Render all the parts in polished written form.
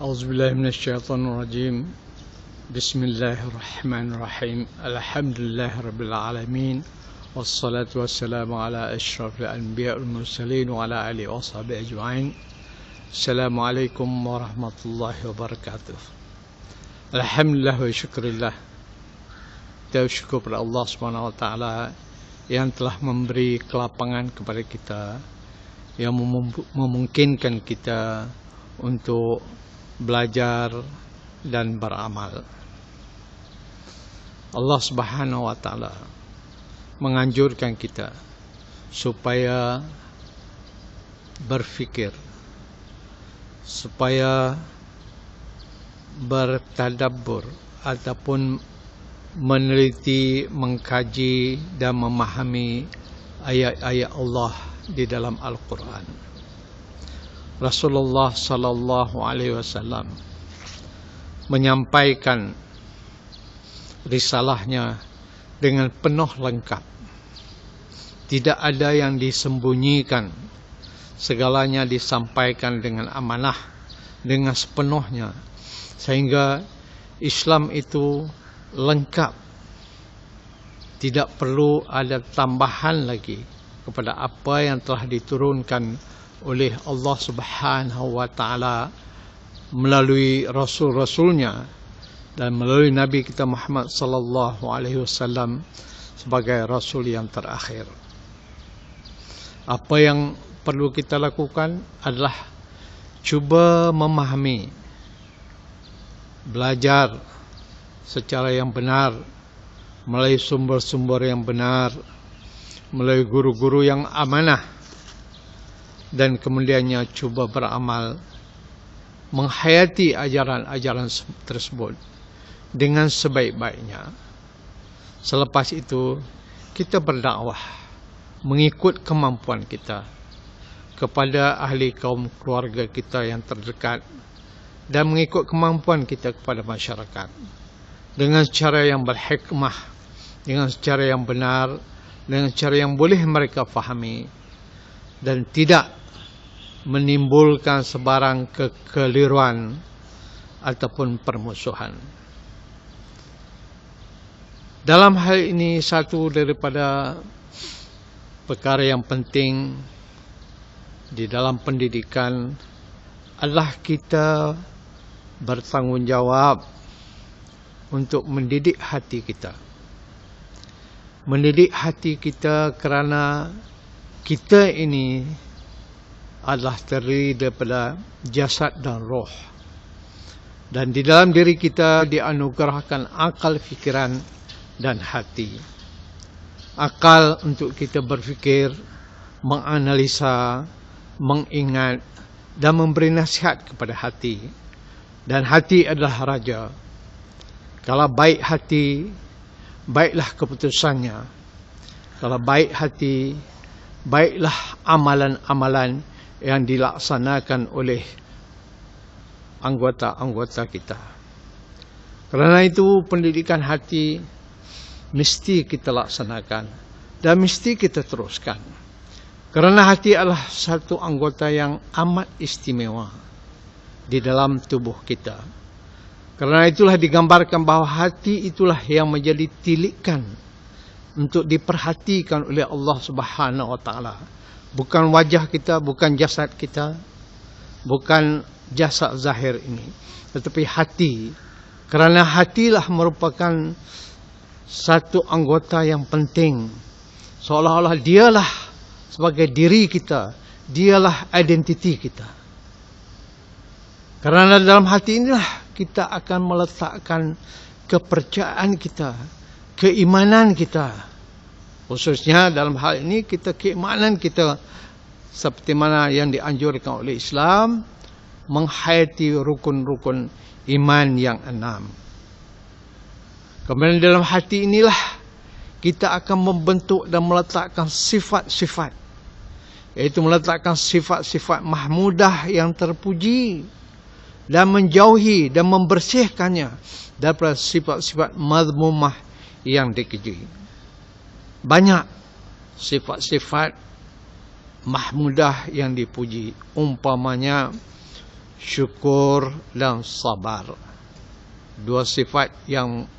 A'udzubillahi minasyaitonirrajim. Bismillahirrahmanirrahim. Alhamdulillahirabbil alamin. Wassalatu wassalamu ala asyrafil anbiya'i wal mursalin wa ala alihi washabihi ajma'in. Assalamualaikum warahmatullahi wabarakatuh. Alhamdulillah wa syukurillah. Kita bersyukur kepada Allah Subhanahu wa taala yang telah memberi kelapangan kepada kita, yang memungkinkan kita untuk belajar dan beramal. Allah Subhanahu wa taala menganjurkan kita supaya berfikir, supaya bertadabbur ataupun meneliti, mengkaji dan memahami ayat-ayat Allah di dalam Al-Quran. Rasulullah sallallahu alaihi wasallam menyampaikan risalahnya dengan penuh lengkap. Tidak ada yang disembunyikan. Segalanya disampaikan dengan amanah, dengan sepenuhnya. Sehingga Islam itu lengkap. Tidak perlu ada tambahan lagi kepada apa yang telah diturunkan oleh Allah Subhanahu wa taala melalui rasul-rasulnya dan melalui Nabi kita Muhammad sallallahu alaihi wasallam sebagai rasul yang terakhir. Apa yang perlu kita lakukan adalah cuba memahami, belajar secara yang benar melalui sumber-sumber yang benar, melalui guru-guru yang amanah, dan kemudiannya cuba beramal, menghayati ajaran-ajaran tersebut dengan sebaik-baiknya. Selepas itu kita berdakwah mengikut kemampuan kita kepada ahli kaum keluarga kita yang terdekat dan mengikut kemampuan kita kepada masyarakat dengan cara yang berhikmah, dengan cara yang benar, dengan cara yang boleh mereka fahami dan tidak menimbulkan sebarang kekeliruan ataupun permusuhan. Dalam hal ini, satu daripada perkara yang penting di dalam pendidikan adalah kita bertanggungjawab untuk mendidik hati kita. Mendidik hati kita kerana kita ini adalah terdiri daripada jasad dan roh. Dan di dalam diri kita dianugerahkan akal, fikiran dan hati. Akal untuk kita berfikir, menganalisa, mengingat dan memberi nasihat kepada hati. Dan hati adalah raja. Kalau baik hati, baiklah keputusannya. Kalau baik hati, baiklah amalan-amalan yang dilaksanakan oleh anggota-anggota kita. Kerana itu pendidikan hati mesti kita laksanakan dan mesti kita teruskan. Kerana hati adalah satu anggota yang amat istimewa di dalam tubuh kita. Kerana itulah digambarkan bahawa hati itulah yang menjadi tilikan untuk diperhatikan oleh Allah Subhanahu wa taala. Bukan wajah kita, bukan jasad kita, bukan jasad zahir ini, tetapi hati. Kerana hatilah merupakan satu anggota yang penting. Seolah-olah dialah sebagai diri kita, dialah identiti kita. Kerana dalam hati inilah kita akan meletakkan kepercayaan kita, keimanan kita. Khususnya dalam hal ini kita keimanan kita seperti mana yang dianjurkan oleh Islam, menghayati rukun-rukun iman yang 6. Kemudian dalam hati inilah kita akan membentuk dan meletakkan sifat-sifat, yaitu meletakkan sifat-sifat mahmudah yang terpuji dan menjauhi dan membersihkannya daripada sifat-sifat madhmumah yang dikeji. Banyak sifat-sifat mahmudah yang dipuji. Umpamanya syukur dan sabar. Dua sifat yang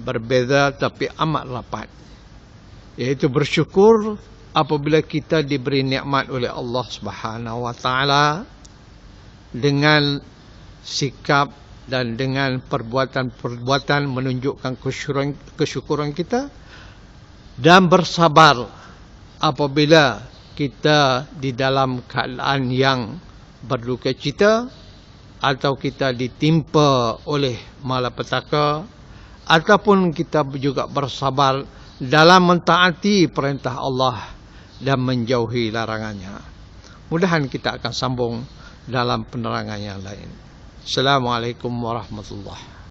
berbeza tapi amat rapat, yaitu bersyukur apabila kita diberi nikmat oleh Allah Subhanahu wa taala dengan sikap dan dengan perbuatan-perbuatan menunjukkan kesyukuran kita, dan bersabar apabila kita di dalam keadaan yang berduka cita atau kita ditimpa oleh malapetaka, ataupun kita juga bersabar dalam mentaati perintah Allah dan menjauhi larangannya. Mudah-mudahan kita akan sambung dalam penerangan yang lain. Assalamualaikum warahmatullahi wabarakatuh.